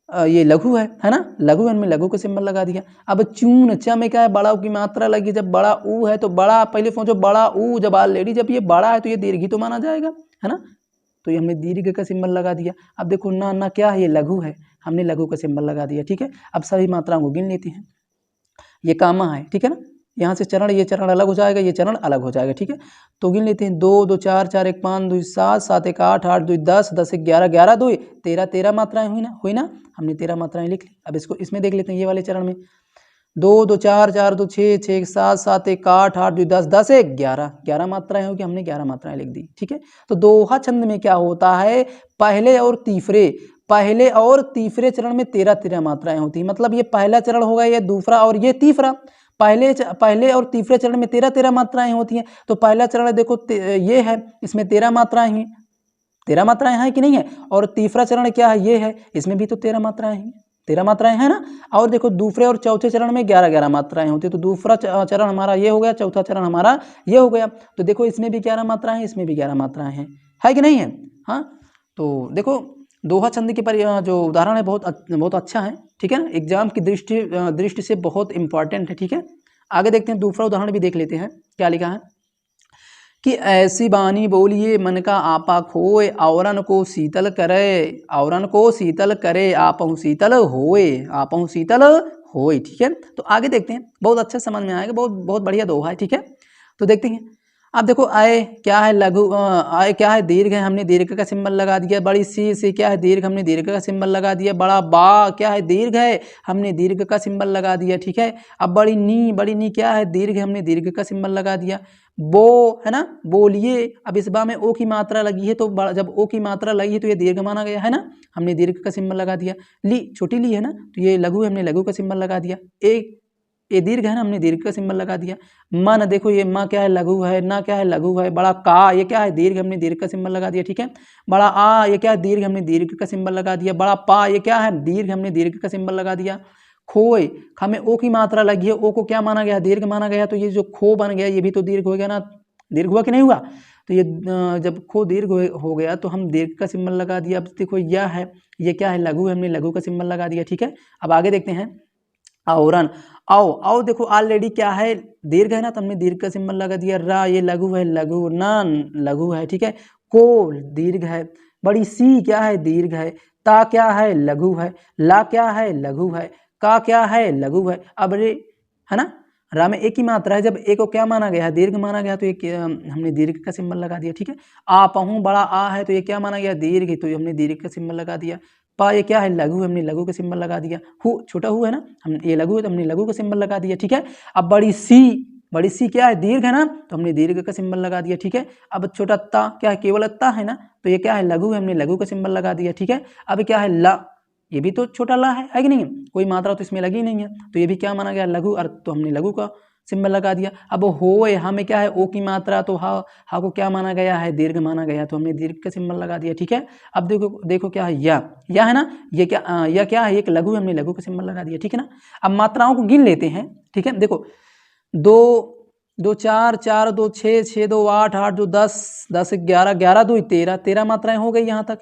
ये लघु है ना, लघु, हमने लघु का सिंबल लगा दिया। अब चून, च में क्या है, बड़ा ऊ की मात्रा लगी, जब बड़ा ऊ है तो बड़ा, पहले सोचो बड़ा ऊ, जब ऑलरेडी जब ये बड़ा है तो ये दीर्घ ही तो माना जाएगा, है ना, तो ये हमने दीर्घ का सिंबल लगा दिया। अब देखो ना क्या है, ये लघु है, हमने लघु का सिंबल लगा दिया, ठीक है। अब सभी मात्राओं को गिन लेते हैं, ये कामा है, ठीक है ना, यहाँ से चरण, ये चरण अलग हो जाएगा, ये चरण अलग हो जाएगा, ठीक है। तो गिन लेते हैं, 2 2 4 4 1 5 2 7 7 1 8 8 2 10 10 1 11 11 2 13, 13 मात्राएं हुई ना, हमने 13 मात्राएं लिख ली। अब इसको इसमें देख लेते हैं, ये वाले चरण में 2 2 4 4 2 6 6 1 7 7 1 8 8 2 10 10 1 11, 11 मात्राएं होगी, हमने 11 मात्राएं लिख दी, ठीक है। तो दोहा छंद में क्या होता है, पहले और तीसरे चरण में 13 मात्राएं होती है, मतलब ये पहला चरण होगा, ये दूसरा और ये तीसरा, पहले और तीसरे चरण में 13 मात्राएं होती हैं। तो पहला चरण देखो ये है, इसमें 13 मात्राएं हैं, 13 मात्राएं हैं कि नहीं है, और तीसरा चरण क्या है, ये है, इसमें भी तो 13 मात्राएं हैं, 13 मात्राएं हैं ना। और देखो दूसरे और चौथे चरण में 11 मात्राएं होती है, तो दूसरा चरण हमारा ये हो गया, चौथा चरण हमारा ये हो गया, तो देखो इसमें भी 11 मात्राएं हैं, इसमें भी 11 मात्राएं हैं, है कि नहीं है। हाँ, तो देखो दोहा छंद के पर जो उदाहरण है बहुत अच्छा है, ठीक है ना, एग्जाम की दृष्टि से बहुत इंपॉर्टेंट है, ठीक है। आगे देखते हैं, दूसरा उदाहरण भी देख लेते हैं, क्या लिखा है कि ऐसी बानी बोलिए मन का आपा खोए, औरन को शीतल करे आपहु शीतल होए, ठीक है। तो आगे देखते हैं, बहुत अच्छा समझ में आएगा, बहुत बढ़िया दोहा है, ठीक है। तो देखते हैं, अब देखो आय क्या है लघु, आय क्या है दीर्घ है, हमने दीर्घ का सिंबल लगा दिया। बड़ी सी से क्या है दीर्घ, हमने दीर्घ का सिंबल लगा दिया। बड़ा बा क्या है दीर्घ है, हमने दीर्घ का सिंबल लगा दिया। ठीक है, अब बड़ी नी क्या है दीर्घ, हमने दीर्घ का सिंबल लगा दिया। बो है ना, बोलिए। अब इस बा में ओ की मात्रा लगी है, तो जब ओ की मात्रा लगी है तो ये दीर्घ माना गया है ना, हमने दीर्घ का सिंबल लगा दिया। ली छोटी ली है ना, तो ये लघु है, हमने लघु का सिंबल लगा दिया। ए दीर्घ है ना, हमने दीर्घ का सिंबल लगा दिया। मन देखो ये माँ क्या है लघु है, ना क्या है लघु है। बड़ा का ये क्या है दीर्घ, हमने दीर्घ का सिंबल लगा दिया। ठीक है, बड़ा आ ये क्या है दीर्घ, हमने दीर्घ का सिंबल लगा दिया। बड़ा पा ये क्या है दीर्घ, हमने दीर्घ का सिंबल लगा दिया। खोए हमें ओ की मात्रा लगी है, ओ को क्या माना गया दीर्घ माना गया, तो ये जो खो बन गया ये भी तो दीर्घ हो गया ना, दीर्घ हुआ कि नहीं हुआ। तो ये जब खो दीर्घ हो गया तो हम दीर्घ का सिंबल लगा दिया। अब देखो यह है, ये क्या है लघु है, हमने लघु का सिंबल लगा दिया। ठीक है, अब आगे देखते हैं। औरन औ देखो ऑलरेडी क्या है दीर्घ है ना, तो हमने दीर्घ का सिंबल लगा दिया। रा ये लघु है, लघु नन लघु है। ठीक है, को दीर्घ है। बड़ी सी क्या है दीर्घ है। ता क्या है लघु है। ला क्या है लघु है। का क्या है लघु है। अब रे है ना, रा में एक ही मात्रा है, जब एक को क्या माना गया है दीर्घ माना गया, तो ये हमने दीर्घ का सिंबल लगा दिया। ठीक है, आ पहूँ बड़ा आ है, तो ये क्या माना गया दीर्घ, तो ये हमने दीर्घ का सिंबल लगा दिया। पा ये क्या है लघु, हमने लघु का सिंबल लगा दिया। हु छोटा हु है ना, हम ये लघु है तो हमने लघु का सिंबल लगा दिया। ठीक है, अब बड़ी सी क्या है दीर्घ है ना, तो हमने दीर्घ का सिंबल लगा दिया। ठीक है, अब छोटा ता क्या है केवल ता है ना, तो ये क्या है लघु है, हमने लघु का सिंबल लगा दिया। ठीक है, अब क्या है ला, ये भी तो छोटा ला है कि नहीं, कोई मात्रा तो इसमें लगी नहीं है, तो ये भी क्या माना गया लघु, और तो हमने लघु का सिंबल लगा दिया। अब होए हमें क्या है ओ की मात्रा, तो हा को क्या माना गया है दीर्घ माना गया, तो हमने दीर्घ का सिंबल लगा दिया। ठीक है, अब देखो क्या है या है ना, ये क्या है एक लघु, हमने लघु का सिंबल लगा दिया। ठीक है ना, अब मात्राओं को गिन लेते हैं। ठीक है, देखो 2 2 4 4 2 6 6 2 8 8 2 10 10 11 11 2 13 मात्राएं हो गई यहाँ तक।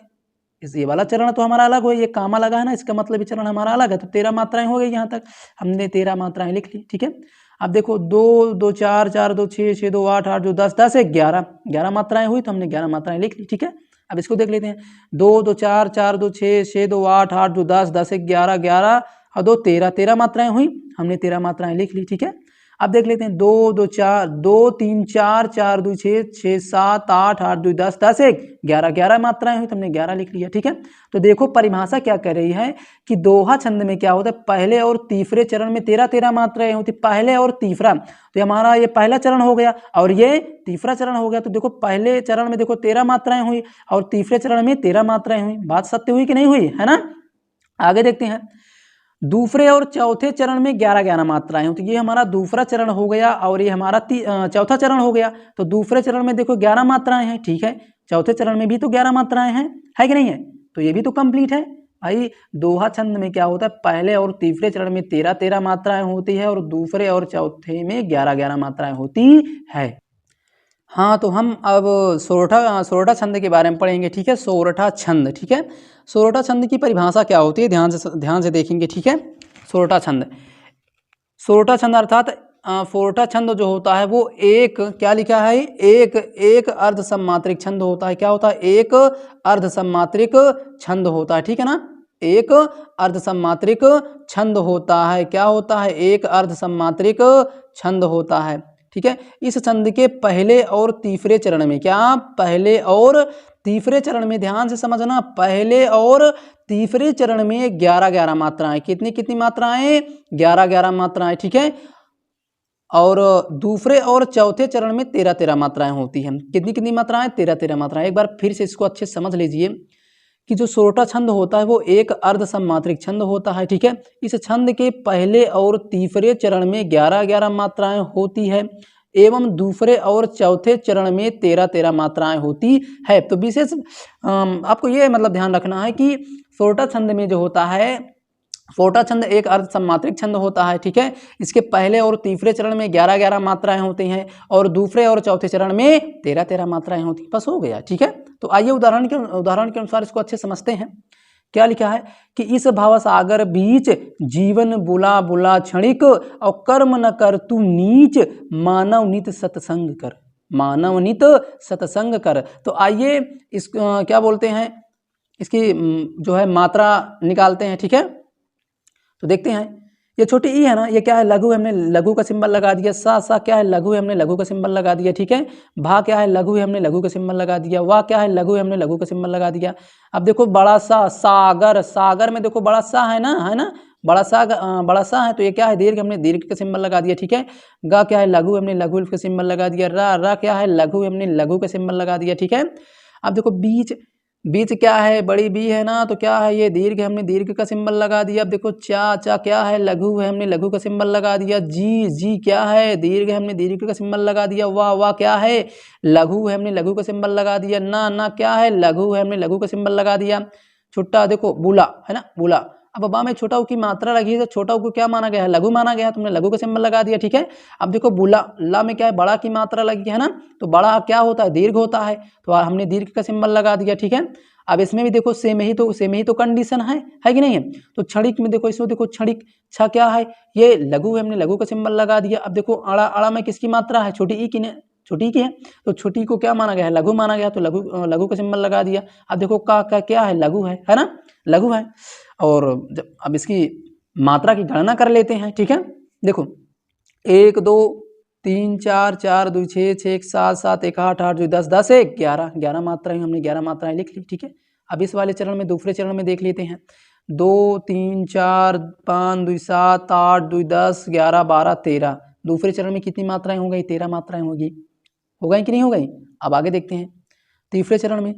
ये वाला चरण तो हमारा अलग हो, ये कामा लगा है ना, इसका मतलब ये चरण हमारा अलग है, तो 13 मात्राएं हो गई यहाँ तक, हमने 13 मात्राएं लिख ली। ठीक है, अब देखो 2 2 4 4 2 6 6 2 8 8 2 10 10 11 11 मात्राएं हुई, तो हमने 11 मात्राएं लिख ली। ठीक है, अब इसको देख लेते हैं। 2 2 4 4 2 6 6 2 8 8 2 10 10 11 11 और 2 13 मात्राएं हुई, हमने 13 मात्राएं लिख ली। ठीक है, अब देख लेते हैं 2 2 4 2 3 4 4 2 6 6 7 8 8 2 10 10 1 11 11 मात्राएं हुई, तो हमने 11 लिख लिया। ठीक है, तो देखो परिभाषा क्या कर रही है कि दोहा छंद में क्या होता है, पहले और तीसरे चरण में 13 13 मात्राएं होती, पहले और तीसरा, तो हमारा ये पहला चरण हो गया और ये तीसरा चरण हो गया। तो देखो पहले चरण में देखो 13 मात्राएं हुई और तीसरे चरण में 13 मात्राएं हुई, बात सत्य हुई कि नहीं हुई, है ना। आगे देखते हैं, दूसरे और चौथे चरण में 11 11 मात्राएं हो, तो ये हमारा दूसरा चरण हो गया और ये हमारा चौथा चरण हो गया। तो दूसरे चरण में देखो 11 मात्राएं हैं, ठीक है, चौथे चरण में भी तो 11 मात्राएं हैं, है कि नहीं है, तो ये भी तो कंप्लीट है भाई। दोहा छंद में क्या होता है, पहले और तीसरे चरण में 13 13 मात्राएं होती है और दूसरे और चौथे में 11 11 मात्राएं होती है। हाँ, तो हम अब सोरठा छंद के बारे में पढ़ेंगे। ठीक है, सोरठा छंद। ठीक है, सोरठा छंद की परिभाषा क्या होती है, ध्यान से देखेंगे। ठीक है, सोरठा छंद अर्थात सोरठा छंद जो होता है वो एक क्या लिखा है, एक अर्ध सम्मात्रिक छंद होता है। क्या होता है, एक अर्ध सम्मात्रिक छंद होता है। ठीक है ना, एक अर्ध सम्मात्रिक छंद होता है। क्या होता है, एक अर्ध सम्मात्रिक छंद होता है। ठीक है, इस छंद के पहले और तीसरे चरण में, क्या पहले और तीसरे चरण में, ध्यान से समझना, पहले और तीसरे चरण में 11 11 मात्राएं, कितनी मात्राएं, 11 11 मात्राएं। ठीक है, और दूसरे और चौथे चरण में 13 13 मात्राएं होती हैं। कितनी मात्राएं, 13 13 मात्राएं। एक बार फिर से इसको अच्छे से समझ लीजिए कि जो सोरठा छंद होता है वो एक अर्ध सम्मात्रिक छंद होता है। ठीक है, इस छंद के पहले और तीसरे चरण में 11 11 मात्राएं होती है एवं दूसरे और चौथे चरण में 13 13 मात्राएं होती है। तो विशेष आपको ये मतलब ध्यान रखना है कि सोरठा छंद में जो होता है, सोरठा छंद एक अर्ध सम्मात्रिक छंद होता है। ठीक है, इसके पहले और तीसरे चरण में 11 11 मात्राएं होती हैं और दूसरे और चौथे चरण में 13 13 मात्राएं होती हैं। बस हो गया। ठीक है, तो आइए उदाहरण के अनुसार इसको अच्छे समझते हैं। क्या लिखा है कि इस भावसागर बीच जीवन बुला बुला क्षणिक और कर्म न कर तू नीच, मानव नित सत्संग कर, मानव नित सत्संग कर। तो आइए इस क्या बोलते हैं, इसकी जो है मात्रा निकालते हैं। ठीक है, तो देखते हैं ये छोटी ई है ना, ये क्या है लघु, हमने लघु का सिंबल लगा दिया। सा क्या है लघु है, हमने लघु का सिंबल लगा दिया, ठीक है। भा क्या है लघु है, हमने लघु का सिंबल लगा दिया। वा क्या है लघु है, हमने लघु का सिंबल लगा दिया। अब देखो बड़ा सा सागर, सागर में देखो बड़ा सा है ना, बड़ा सा है, तो ये क्या है दीर्घ, हमने दीर्घ का सिंबल लगा दिया, ठीक है। ग क्या है लघु, हमने लघु का सिंबल लगा दिया। रा क्या है लघु, हमने लघु का सिंबल लगा दिया, ठीक है। अब देखो बीच, बीच क्या है बड़ी बी है ना, तो क्या है ये दीर्घ, हमने दीर्घ का सिंबल लगा दिया। अब देखो चा क्या है लघु है, हमने लघु का सिंबल लगा दिया। जी क्या है दीर्घ, हमने दीर्घ का सिंबल लगा दिया। वा क्या है लघु है, हमने लघु का सिंबल लगा दिया। ना क्या है लघु है, हमने लघु का सिंबल लगा दिया। छुट्टा देखो बुला है ना, बुला। अब बा में छोटा ऊ की मात्रा लगी है, तो छोटा ऊ को क्या माना गया है लघु माना गया है, तुमने लघु का सिंबल लगा दिया, ठीक है। अब देखो बुला, ला में क्या है बड़ा की मात्रा लगी है ना, तो बड़ा क्या होता है दीर्घ होता है, तो हमने दीर्घ का सिंबल लगा दिया, ठीक है। अब इसमें भी देखो सेम ही तो कंडीशन है कि नहीं है। तो क्षणिक में देखो, इसमें देखो क्षणिक छ क्या है ये लघु है, हमने लघु का सिंबल लगा दिया। अब देखो अड़ा, अड़ा में किसकी मात्रा है छोटी ई की, छोटी की है, तो छोटी को क्या माना गया है लघु माना गया, तो लघु का सिंबल लगा दिया। अब देखो का क्या है लघु है ना, लघु है। और जब अब इसकी मात्रा की गणना कर लेते हैं, ठीक है। देखो 1 2 3 4 4 2 6 6 7 7 1 8 8 2 10 10 1 11 11 मात्राएं, हमने 11 मात्राएं लिख ली, ठीक है। अब इस वाले चरण में दूसरे चरण में देख लेते हैं। 2 3 4 5 2 7 8 2 10 11 12 13, दूसरे चरण में कितनी मात्राएं हो गई 13 मात्राएं होगी, हो गई कि नहीं हो गई। अब आगे देखते हैं तीसरे चरण में।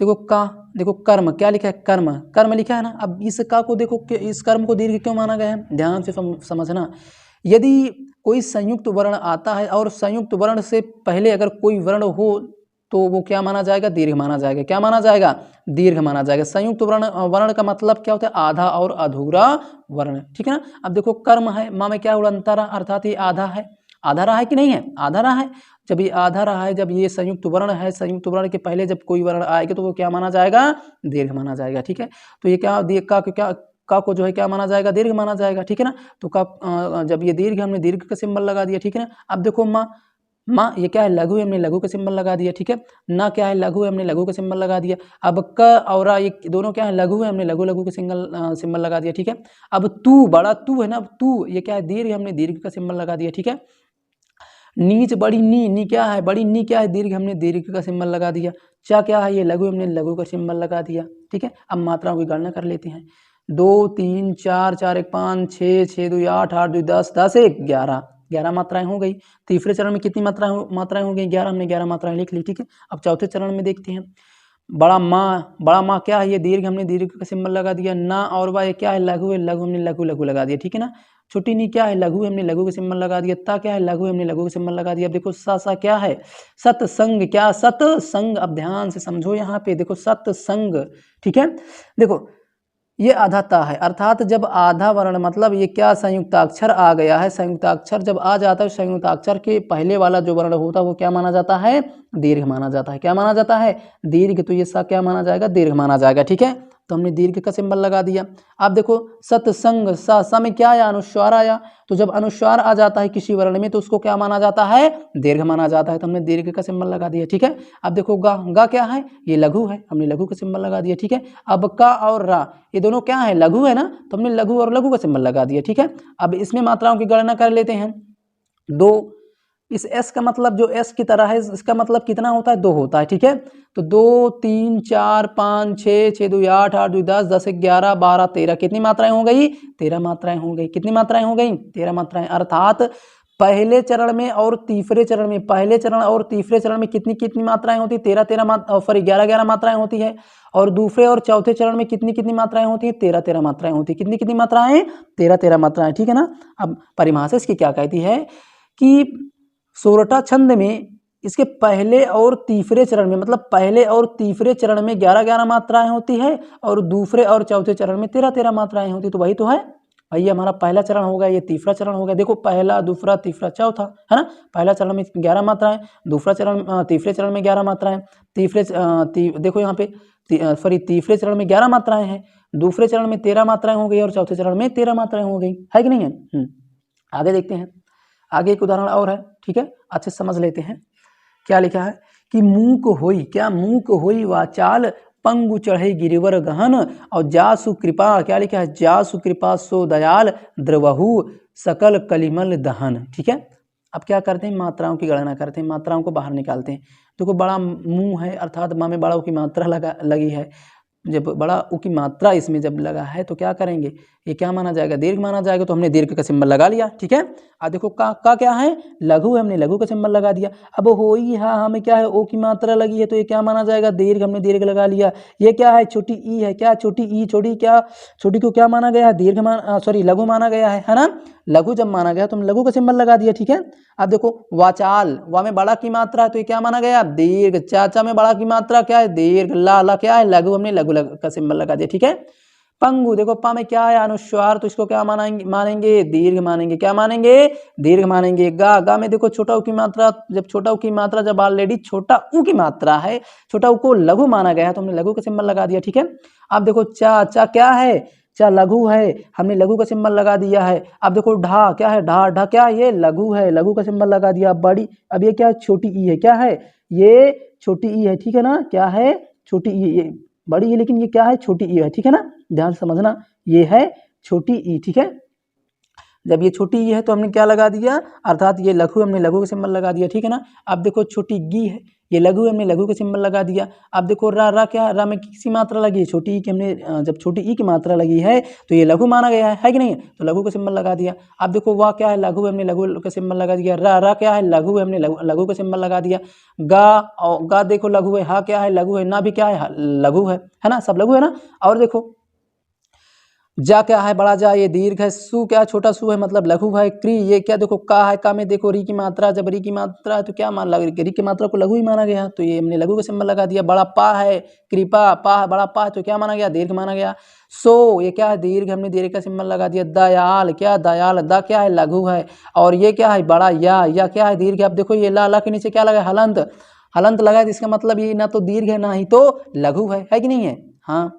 देखो का, देखो कर्म क्या लिखा है, कर्म, कर्म लिखा है ना। अब इस का को देखो, इस कर्म को दीर्घ क्यों माना गया है, ध्यान से समझना। यदि कोई संयुक्त वर्ण आता है और संयुक्त वर्ण से पहले अगर कोई वर्ण हो तो वो क्या माना जाएगा, दीर्घ माना जाएगा। क्या माना जाएगा, दीर्घ माना जाएगा। संयुक्त वर्ण का मतलब क्या होता है, आधा और अधूरा वर्ण, ठीक है ना। अब देखो कर्म है, माँ में क्या उड़ंतरा, अर्थात ये आधा है, आधा रहा है कि नहीं है, आधा रहा है। जब ये आधा रहा है, जब ये संयुक्त वर्ण है, संयुक्त वर्ण के पहले जब कोई वर्ण आएगा तो वो क्या माना जाएगा, दीर्घ माना जाएगा, ठीक है। तो ये क्या का को जो है क्या माना जाएगा, दीर्घ माना जाएगा, ठीक है ना। तो का जब ये दीर्घ, हमने दीर्घ का सिंबल लगा दिया, ठीक है ना। अब देखो माँ ये क्या है लघु है, हमने लघु का सिंबल लगा दिया, ठीक है। ना क्या है लघु है, हमने लघु का सिंबल लगा दिया। अब क और ये दोनों क्या है लघु है, हमने लघु का सिंबल लगा दिया, ठीक है। अब तू, बड़ा तू है ना, तू ये क्या है दीर्घ, हमने दीर्घ का सिंबल लगा दिया, ठीक है। नीच बड़ी नी क्या है, बड़ी नी क्या है दीर्घ, हमने दीर्घ का सिंबल लगा दिया। चा क्या है ये लघु, हमने लघु का सिंबल लगा दिया, ठीक है। अब मात्राओं की गणना कर लेते हैं। 2 3 4 4 1 5 6 6 2 8 8 2 10 10 1 11, 11 मात्राएं हो गई। तीसरे चरण में कितनी मात्राएं हो गई, 11, हमने 11 मात्राएं लिख ली, ठीक है। अब चौथे चरण में देखते हैं। बड़ा माँ क्या है ये दीर्घ, हमने दीर्घ का सिंबल लगा दिया। ना और वाह ये क्या है लघु है, लघु हमने लघु लगा दिया, ठीक है ना। छोटी नी क्या है लघु, हमने लघु का सिंबल लगा दिया। ता क्या है लघु, हमने लघु का सिंबल लगा दिया। अब देखो सा क्या है सत्संग, क्या सत्संग, अब ध्यान से समझो यहाँ पे देखो सत्संग, ठीक है। देखो ये आधा ता है, अर्थात जब आधा वर्ण मतलब ये क्या संयुक्ताक्षर आ गया है, संयुक्ताक्षर जब आ जाता है संयुक्ताक्षर के पहले वाला जो वर्ण होता है वो क्या माना जाता है, दीर्घ माना जाता है। क्या माना जाता है, दीर्घ। तो ये सा क्या माना जाएगा, दीर्घ माना जाएगा, ठीक है। तो हमने दीर्घ का सिंबल लगा दिया। आप देखो सत्संग, सा में क्या आया, अनुस्वार आया। तो जब अनुस्वार आ जाता है किसी वर्ण में तो उसको क्या माना जाता है, दीर्घ माना जाता है। तो हमने दीर्घ का सिंबल लगा दिया, ठीक है। अब देखो गा क्या है, ये लघु है, हमने लघु का सिंबल लगा दिया, ठीक है। अब का और रा ये दोनों क्या है, लघु है ना, तो हमने लघु और लघु का सिंबल लगा दिया, ठीक है। अब इसमें मात्राओं की गणना कर लेते हैं। 2, इस s का मतलब जो s की तरह है इसका मतलब कितना होता है, 2 होता है, ठीक है। तो 2 3 4 5 6 6 2 8 8 2 10 10 11 12 13, कितनी मात्राएं हो गई, 13 मात्राएं हो गई। कितनी मात्राएं हो गई, 13 मात्राएं। अर्थात पहले चरण में और तीसरे चरण में, पहले चरण और तीसरे चरण में कितनी मात्राएं होती है, 11 मात्राएं होती है। और दूसरे और चौथे चरण में कितनी मात्राएं होती है, 13 मात्राएं होती है। कितनी मात्राएं, 13 मात्राएं, ठीक है ना। अब परिभाषा इसकी क्या कहती है कि सोरठा छंद में इसके पहले और तीसरे चरण में, मतलब पहले और तीसरे चरण में 11 मात्राएं होती है और दूसरे और चौथे चरण में 13 मात्राएं होती है। तो वही तो है भाई, हमारा पहला चरण हो गया, ये तीसरा चरण हो गया। देखो पहला दूसरा तीसरा चौथा, है ना। पहला चरण में 11 मात्राएं, दूसरा चरण तीसरे चरण में 11 मात्राएं, देखो यहाँ पे सॉरी तीसरे चरण में 11 मात्राएं हैं, दूसरे चरण में 13 मात्राएं हो गई और चौथे चरण में 13 मात्राएं हो गई, है कि नहीं है। आगे देखते हैं। आगे एक उदाहरण और है, ठीक है, अच्छे समझ लेते हैं। क्या लिखा है कि मूक होई, क्या मूक होई वाचाल पंगु चढ़े गिरिवर गहन, और जासु कृपा, क्या लिखा है, जासु कृपा सो दयाल द्रवहु सकल कलिमल दहन। ठीक है, अब क्या करते हैं, मात्राओं की गणना करते हैं, मात्राओं को बाहर निकालते हैं। देखो बड़ा मुंह है अर्थात माँ में बड़ा ऊ की मात्रा लगी है, जब बड़ा ऊ की मात्रा इसमें जब लगा है तो क्या करेंगे, ये क्या माना जाएगा, दीर्घ माना जाएगा, तो हमने दीर्घ का सिंबल लगा लिया। ठीक है, अब देखो का क्या है, लघु है, हमने लघु का सिंबल लगा दिया। अब हो ही हाँ हमें क्या है, ओ की मात्रा लगी है, तो ये क्या माना जाएगा, दीर्घ, हमने दीर्घ लगा लिया। ये क्या है, छोटी ई है, क्या छोटी ई, छोटी को क्या माना गया है, दीर्घ सॉरी लघु माना गया है ना, लघु जब माना गया तो हम लघु का सिंबल लगा दिया। ठीक है, अब देखो वाचाल, वा में बड़ा की मात्रा है तो ये क्या माना गया, दीर्घ। चाचा में बड़ा की मात्रा क्या है, दीर्घ। ला क्या है, लघु, हमने लघु का सिंबल लगा दिया। ठीक है, पंगु, देखो पा में क्या है, अनुस्वार, तो इसको क्या मानेंगे, दीर्घ मानेंगे। क्या मानेंगे, दीर्घ मानेंगे। गा में देखो छोटा ऊ की मात्रा, जब छोटा ऊ की मात्रा जब ऑलरेडी छोटा ऊ की मात्रा है, छोटा ऊ को लघु माना गया है तो हमने लघु का सिंबल लगा दिया। ठीक है, अब देखो चा क्या है, चा लघु है, हमने लघु का सिंबल लगा दिया है। अब देखो ढा क्या है, ढा क्या है, ये लघु है, लघु का सिंबल लगा दिया। बड़ी, अब ये क्या है, छोटी ई है, क्या है, ये छोटी ई है। ठीक है ना, क्या है, छोटी ई, ये बड़ी है लेकिन ये क्या है, छोटी ई है। ठीक है ना, ध्यान से समझना, ये है छोटी ई। ठीक है, जब ये छोटी ई है तो हमने क्या लगा दिया, अर्थात ये लघु, हमने लघु का सिंबल लगा दिया। ठीक है ना, अब देखो छोटी गी है, ये लघु है, हमने लघु का सिंबल लगा दिया। अब देखो रा क्या है, रा में किसी मात्रा लगी है, छोटी ई की, हमने जब छोटी ई की मात्रा लगी है तो ये लघु माना गया है कि नहीं, तो लघु का सिंबल लगा दिया। अब देखो वाह क्या है, लघु है, हमने लघु का सिंबल लगा दिया। रा क्या है, लघु है, हमने लघु का सिंबल लगा दिया। गा, और गा देखो लघु है, हा क्या है, लघु है, ना भी क्या है, लघु है ना, सब लघु है ना। और देखो जा क्या है, बड़ा जा, ये दीर्घ है। सु क्या, छोटा सु है, मतलब लघु है। क्री, ये क्या, देखो का है, का में देखो री की मात्रा, जब री की मात्रा है तो क्या मान लगा, री की मात्रा को लघु ही माना गया, तो ये हमने लघु का सिंबल लगा दिया। बड़ा पा है, कृपा, पा है, बड़ा पा है तो क्या माना गया, दीर्घ माना गया। सो, ये क्या है, दीर्घ, हमने दीर्घ का सिंबल लगा दिया। दयाल, क्या दयाल, दा क्या है, लघु है, और ये क्या है, बड़ा या क्या है, दीर्घ। अब देखो ये ला के नीचे क्या लगा, हलंत, हलंत लगा है, इसका मतलब ये ना तो दीर्घ है ना ही तो लघु है कि नहीं है। हाँ,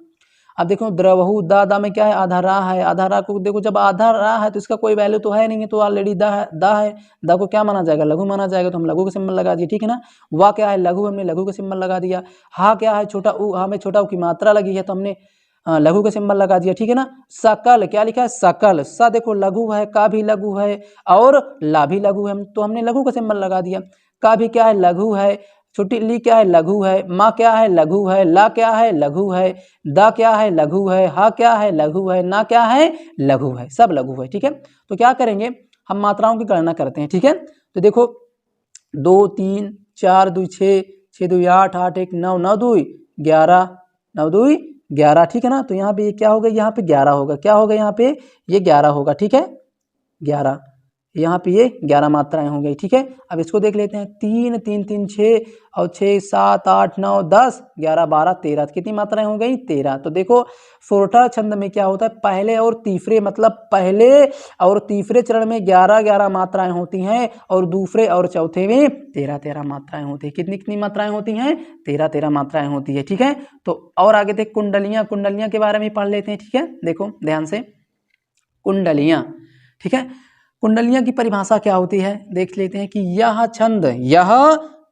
अब देखो द्रवहु, दा में क्या है, आधा रा है, आधा रा को देखो जब आधा रा है तो इसका कोई वैल्यू तो है नहीं है, तो ऑलरेडी दा है, दा को क्या माना जाएगा, लघु माना जाएगा, तो हम लघु का सिंबल लगा दिए। ठीक है ना, वा क्या है, लघु, हमने लघु का सिंबल लगा दिया। हा क्या है, छोटा ऊ, हा में छोटा ऊ की मात्रा लगी है तो हमने लघु का सिंबल लगा दिया। ठीक है ना, सकल, क्या लिखा है, सकल, सा देखो लघु है, का भी लघु है, और ला भी लघु है, तो हमने लघु का सिंबल लगा दिया। का भी क्या है, लघु है, छोटी ली क्या है, लघु है। माँ क्या है, लघु है। ला क्या है, लघु है। दा क्या है, लघु है। हा क्या है, लघु है। ना क्या है, लघु है, सब लघु है। ठीक है, तो क्या करेंगे, हम मात्राओं की गणना करते हैं। ठीक है, तो देखो 2 3 4 2 6 6 2 8 8 1 9 9 2 11 9 2 11। ठीक है ना, तो यहाँ पे ये क्या होगा, यहाँ पे 11 होगा, क्या होगा, यहाँ पे ये 11 होगा। ठीक है, 11, यहाँ पे ये 11 मात्राएं हो गई। ठीक है, अब इसको देख लेते हैं, 3 3 3 6 और 6 7 8 9 10 11 12 13, कितनी मात्राएं हो गई, 13। तो देखो सोरठा छंद में क्या होता है, पहले और तीसरे, मतलब पहले और तीसरे चरण में 11 मात्राएं होती हैं, और दूसरे और चौथे में 13 मात्राएं होती हैं। कितनी कितनी मात्राएं होती हैं, 13 मात्राएं होती है। ठीक है, तो और आगे देख कुंडलियां के बारे में पढ़ लेते हैं। ठीक है, देखो ध्यान से, कुंडलियां। ठीक है, कुंडलियां की परिभाषा क्या होती है, देख लेते हैं कि यह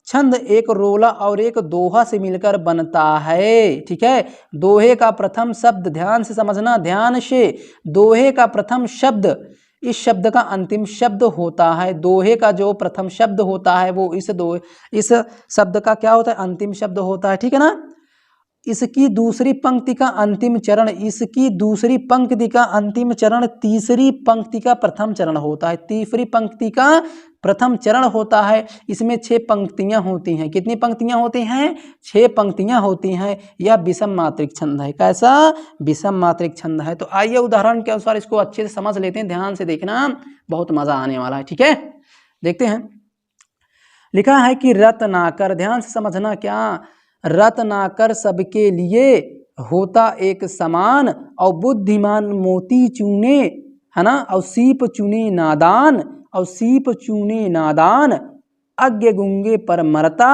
छंद एक रोला और एक दोहा से मिलकर बनता है। ठीक है, दोहे का प्रथम शब्द, ध्यान से समझना, ध्यान से, दोहे का प्रथम शब्द इस शब्द का अंतिम शब्द होता है। दोहे का जो प्रथम शब्द होता है वो इस शब्द का क्या होता है, अंतिम शब्द होता है। ठीक है ना, इसकी दूसरी पंक्ति का अंतिम चरण, इसकी दूसरी पंक्ति का अंतिम चरण तीसरी पंक्ति का प्रथम चरण होता है। तीसरी पंक्ति का प्रथम चरण होता है। इसमें 6 पंक्तियां होती हैं। कितनी पंक्तियां होती हैं, 6 पंक्तियां होती हैं। यह विषम मात्रिक छंद है। कैसा, विषम मात्रिक छंद है। तो आइए उदाहरण के अनुसार इसको अच्छे से समझ लेते हैं, ध्यान से देखना, बहुत मजा आने वाला है। ठीक है, देखते हैं, लिखा है कि रत्नाकर, ध्यान से समझना, क्या, रत्नाकर सबके लिए होता एक समान, और बुद्धिमान मोती चूने, है ना, और सीप चुने नादान, और सीप चूने नादान, अज्ञ गुंगे पर मरता,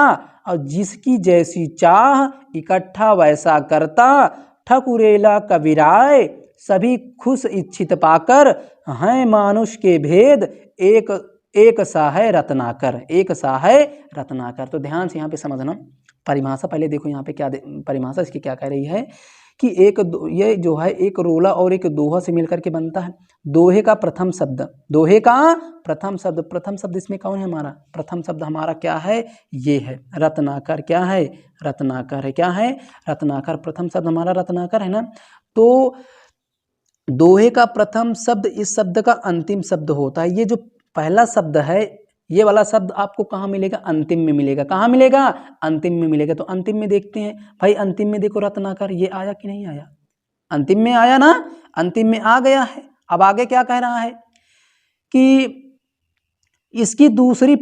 और जिसकी जैसी चाह इकट्ठा वैसा करता, ठकुरेला कविराय सभी खुश इच्छित पाकर, हैं मानुष के भेद एक सा है रत्नाकर, एक सा है रत्नाकर। तो ध्यान से यहाँ पे समझना, परिभाषा पहले देखो यहाँ पे क्या परिभाषा इसकी क्या कह रही है कि ये जो है एक रोला और एक दोहा से मिलकर के बनता है। दोहे का प्रथम शब्द, दोहे का प्रथम शब्द इसमें कौन है हमारा? प्रथम शब्द हमारा क्या है? ये है रत्नाकर। क्या है? रत्नाकर है। क्या है? रत्नाकर। प्रथम शब्द हमारा रत्नाकर है ना। तो दोहे का प्रथम शब्द इस शब्द का अंतिम शब्द होता है। ये जो पहला शब्द है, ये वाला शब्द आपको कहाँ मिलेगा? अंतिम में मिलेगा। कहाँ मिलेगा? अंतिम में मिलेगा। तो अंतिम में देखते हैं भाई, अंतिम में देखो रत्नाकर, ये आया कि नहीं आया? अंतिम में आया ना, अंतिम में आ गया है। अब आगे क्या कह रहा है कि इसकी दूसरी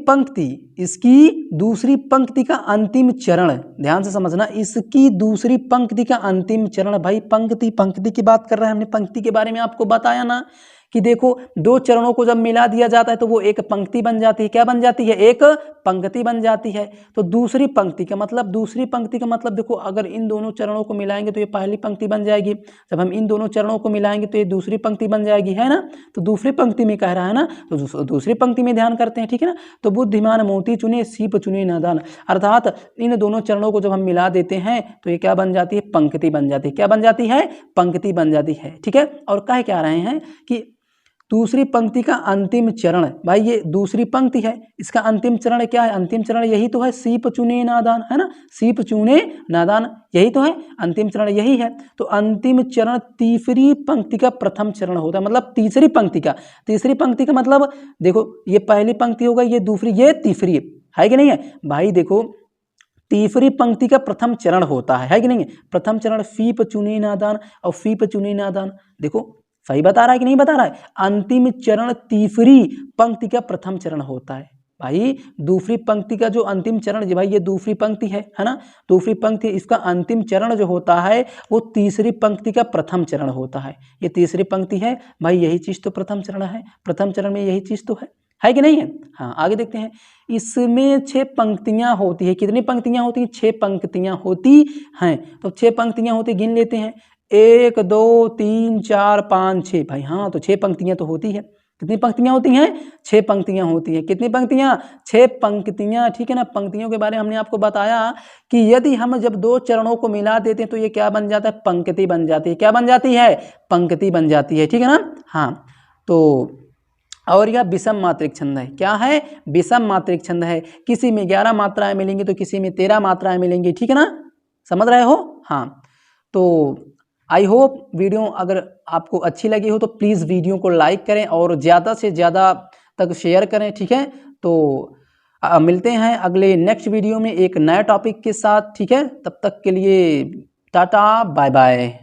पंक्ति का अंतिम चरण, ध्यान से समझना, इसकी दूसरी पंक्ति का अंतिम चरण। भाई पंक्ति की बात कर रहे हैं, हमने पंक्ति के बारे में आपको बताया ना कि देखो दो चरणों को जब मिला दिया जाता है तो वो एक पंक्ति बन जाती है। क्या बन जाती है? एक पंक्ति बन जाती है। तो दूसरी पंक्ति का मतलब देखो, अगर इन दोनों चरणों को मिलाएंगे तो ये पहली पंक्ति बन जाएगी, जब हम इन दोनों चरणों को मिलाएंगे तो ये दूसरी पंक्ति बन जाएगी, है ना। तो दूसरी पंक्ति में कह रहा है ना, तो दूसरी पंक्ति में ध्यान करते हैं, ठीक है ना। तो बुद्धिमान मोती चुने, सीप चुने नादान, अर्थात इन दोनों चरणों को जब हम मिला देते हैं तो ये क्या बन जाती है? पंक्ति बन जाती है। क्या बन जाती है? पंक्ति बन जाती है, ठीक है। और कह क्या रहे हैं कि दूसरी पंक्ति का अंतिम चरण, भाई ये दूसरी पंक्ति है, इसका अंतिम चरण क्या है? अंतिम चरण यही तो है, सीप चुने नादान, है ना। सीप चुने नादान यही तो है, अंतिम चरण यही है। तो अंतिम चरण तीसरी पंक्ति का प्रथम चरण होता है, मतलब तीसरी पंक्ति का मतलब देखो, ये पहली पंक्ति होगा, ये दूसरी, ये तीसरी है कि नहीं है भाई। देखो तीसरी पंक्ति का प्रथम चरण होता है कि नहीं है? प्रथम चरण फीप चुने नादान और फीप चुने नादान, देखो सही बता रहा है कि नहीं बता रहा है? अंतिम चरण तीसरी पंक्ति का प्रथम चरण होता है। भाई दूसरी पंक्ति का जो अंतिम चरण, भाई ये दूसरी पंक्ति है ना, दूसरी पंक्ति, इसका अंतिम चरण जो होता है वो तीसरी पंक्ति का प्रथम चरण होता है। ये तीसरी पंक्ति है भाई, यही चीज तो प्रथम चरण है, प्रथम चरण में यही चीज तो है कि नहीं है। हाँ आगे देखते हैं, इसमें 6 पंक्तियां होती है। कितनी पंक्तियां होती हैं? 6 पंक्तियां होती हैं। तो 6 पंक्तियां होती, गिन लेते हैं, 1 2 3 4 5 6। भाई हाँ, तो 6 पंक्तियां तो होती है। कितनी पंक्तियां होती हैं? 6 पंक्तियां होती हैं। कितनी पंक्तियां? 6 पंक्तियां, ठीक है ना। पंक्तियों के बारे में हमने आपको बताया कि यदि हम जब दो चरणों को मिला देते हैं तो ये क्या बन जाता है? पंक्ति बन जाती है। क्या बन जाती है? पंक्ति बन जाती है, ठीक है ना। हाँ, तो और यह विषम मात्रिक छंद है। क्या है? विषम मात्रिक छंद है। किसी में 11 मात्राएं मिलेंगी तो किसी में 13 मात्राएं मिलेंगी, ठीक है ना, समझ रहे हो। हाँ, तो आई होप वीडियो अगर आपको अच्छी लगी हो तो प्लीज़ वीडियो को लाइक करें और ज़्यादा से ज़्यादा तक शेयर करें, ठीक है। तो मिलते हैं अगले नेक्स्ट वीडियो में एक नया टॉपिक के साथ, ठीक है। तब तक के लिए टाटा बाय बाय।